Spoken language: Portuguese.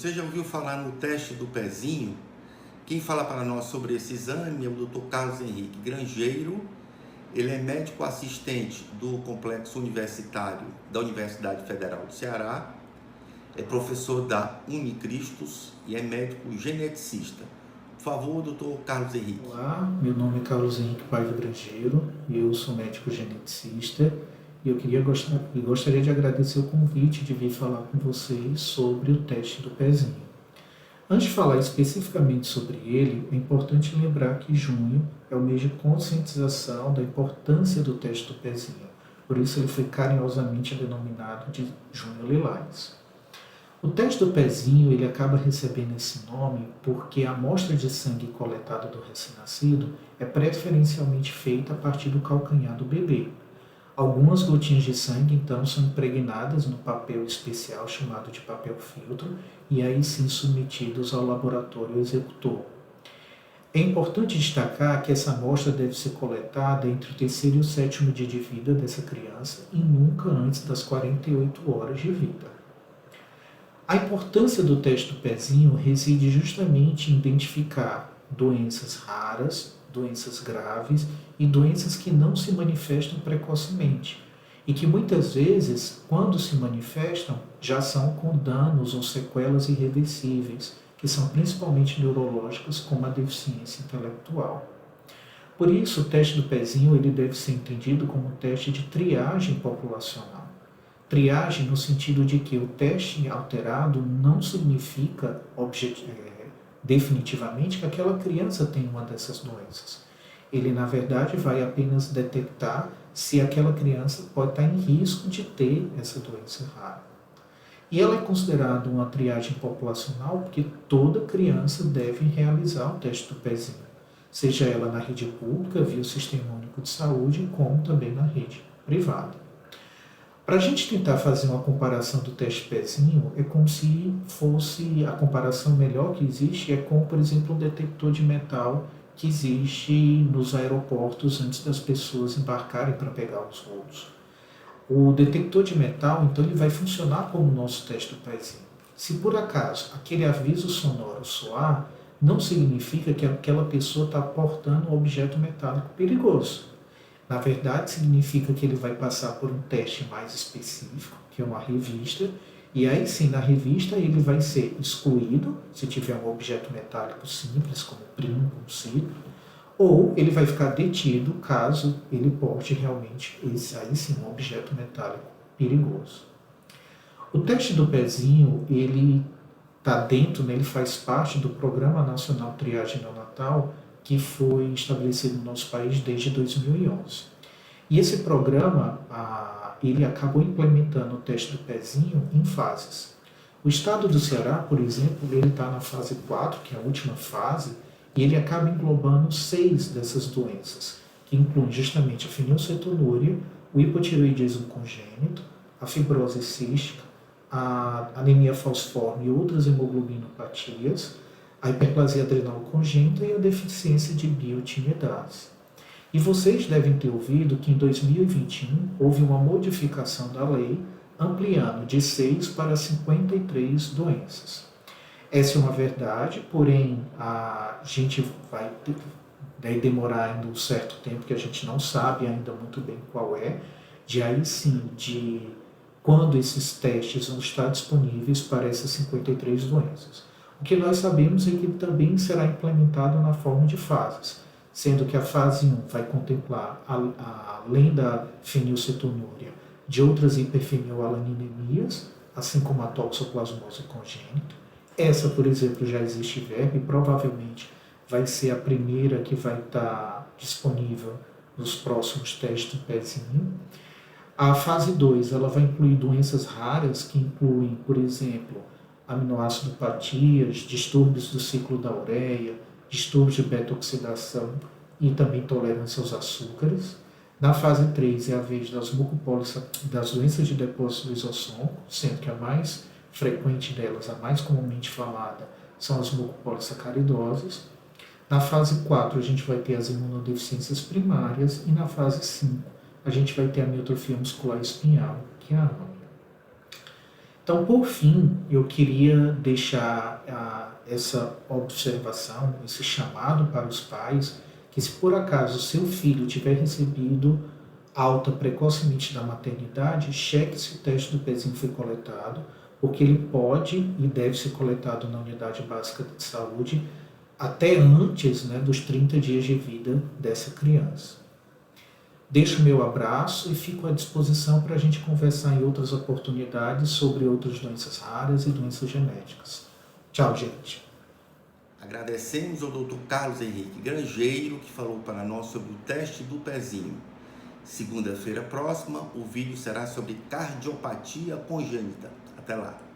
Você já ouviu falar no teste do pezinho? Quem fala para nós sobre esse exame é o Dr. Carlos Henrique Grangeiro. Ele é médico assistente do Complexo Universitário da Universidade Federal do Ceará, é professor da Unicristos e é médico geneticista. Por favor, Dr. Carlos Henrique. Olá, meu nome é Carlos Henrique Paiva Grangeiro, eu sou médico geneticista e gostaria de agradecer o convite de vir falar com vocês sobre o teste do pezinho. Antes de falar especificamente sobre ele, é importante lembrar que junho é o mês de conscientização da importância do teste do pezinho, por isso ele foi carinhosamente denominado de Junho Lilás. O teste do pezinho ele acaba recebendo esse nome porque a amostra de sangue coletada do recém-nascido é preferencialmente feita a partir do calcanhar do bebê. Algumas gotinhas de sangue, então, são impregnadas no papel especial chamado de papel filtro e aí sim submetidos ao laboratório executor. É importante destacar que essa amostra deve ser coletada entre o terceiro e o sétimo dia de vida dessa criança e nunca antes das 48 horas de vida. A importância do teste do pezinho reside justamente em identificar doenças raras, doenças graves e doenças que não se manifestam precocemente e que muitas vezes, quando se manifestam, já são com danos ou sequelas irreversíveis, que são principalmente neurológicas, como a deficiência intelectual. Por isso, o teste do pezinho ele deve ser entendido como um teste de triagem populacional. Triagem no sentido de que o teste alterado não significa definitivamente que aquela criança tem uma dessas doenças. Ele, na verdade, vai apenas detectar se aquela criança pode estar em risco de ter essa doença rara. E ela é considerada uma triagem populacional porque toda criança deve realizar o teste do pezinho, seja ela na rede pública, via o Sistema Único de Saúde, como também na rede privada. Para a gente tentar fazer uma comparação do teste pezinho, é como se fosse a comparação melhor que existe, é com, por exemplo, um detector de metal que existe nos aeroportos antes das pessoas embarcarem para pegar os voos. O detector de metal, então, ele vai funcionar como o nosso teste do pezinho. Se por acaso aquele aviso sonoro soar, não significa que aquela pessoa está portando um objeto metálico perigoso. Na verdade, significa que ele vai passar por um teste mais específico, que é uma revista, e aí sim, na revista, ele vai ser excluído, se tiver um objeto metálico simples, como princo, um ciclo, ou ele vai ficar detido caso ele porte realmente aí sim, um objeto metálico perigoso. O teste do pezinho, ele está dentro, né, ele faz parte do Programa Nacional de Triagem Neonatal, que foi estabelecido no nosso país desde 2011. E esse programa, ele acabou implementando o teste do pezinho em fases. O estado do Ceará, por exemplo, ele está na fase 4, que é a última fase, e ele acaba englobando 6 dessas doenças, que incluem justamente a fenilcetonúria, o hipotireoidismo congênito, a fibrose cística, a anemia falciforme e outras hemoglobinopatias, a hiperplasia adrenal congênita e a deficiência de biotinidase. E vocês devem ter ouvido que em 2021 houve uma modificação da lei ampliando de 6 para 53 doenças. Essa é uma verdade, porém a gente vai demorar ainda um certo tempo, que a gente não sabe ainda muito bem qual é, de aí sim, de quando esses testes vão estar disponíveis para essas 53 doenças. O que nós sabemos é que ele também será implementado na forma de fases, sendo que a fase 1 vai contemplar, além da fenilcetonúria, de outras hiperfenilalaniniemias, assim como a toxoplasmose congênita. Essa, por exemplo, já existe verba e provavelmente vai ser a primeira que vai estar disponível nos próximos testes do pezinho. A fase 2 ela vai incluir doenças raras que incluem, por exemplo, aminoácidopatias, distúrbios do ciclo da ureia, distúrbios de beta-oxidação e também intolerância aos açúcares. Na fase 3 é a vez das doenças de depósito lisossômico, sendo que a mais frequente delas, a mais comumente falada, são as mucopolissacaridoses. Na fase 4 a gente vai ter as imunodeficiências primárias e na fase 5 a gente vai ter a miotrofia muscular espinhal, que é a AMI. Então, por fim, eu queria deixar essa observação, esse chamado para os pais, que se por acaso seu filho tiver recebido alta precocemente da maternidade, cheque se o teste do pezinho foi coletado, porque ele pode e deve ser coletado na unidade básica de saúde até antes, né, dos 30 dias de vida dessa criança. Deixo o meu abraço e fico à disposição para a gente conversar em outras oportunidades sobre outras doenças raras e doenças genéticas. Tchau, gente. Agradecemos ao Dr. Carlos Henrique Grangeiro, que falou para nós sobre o teste do pezinho. Segunda-feira próxima, o vídeo será sobre cardiopatia congênita. Até lá.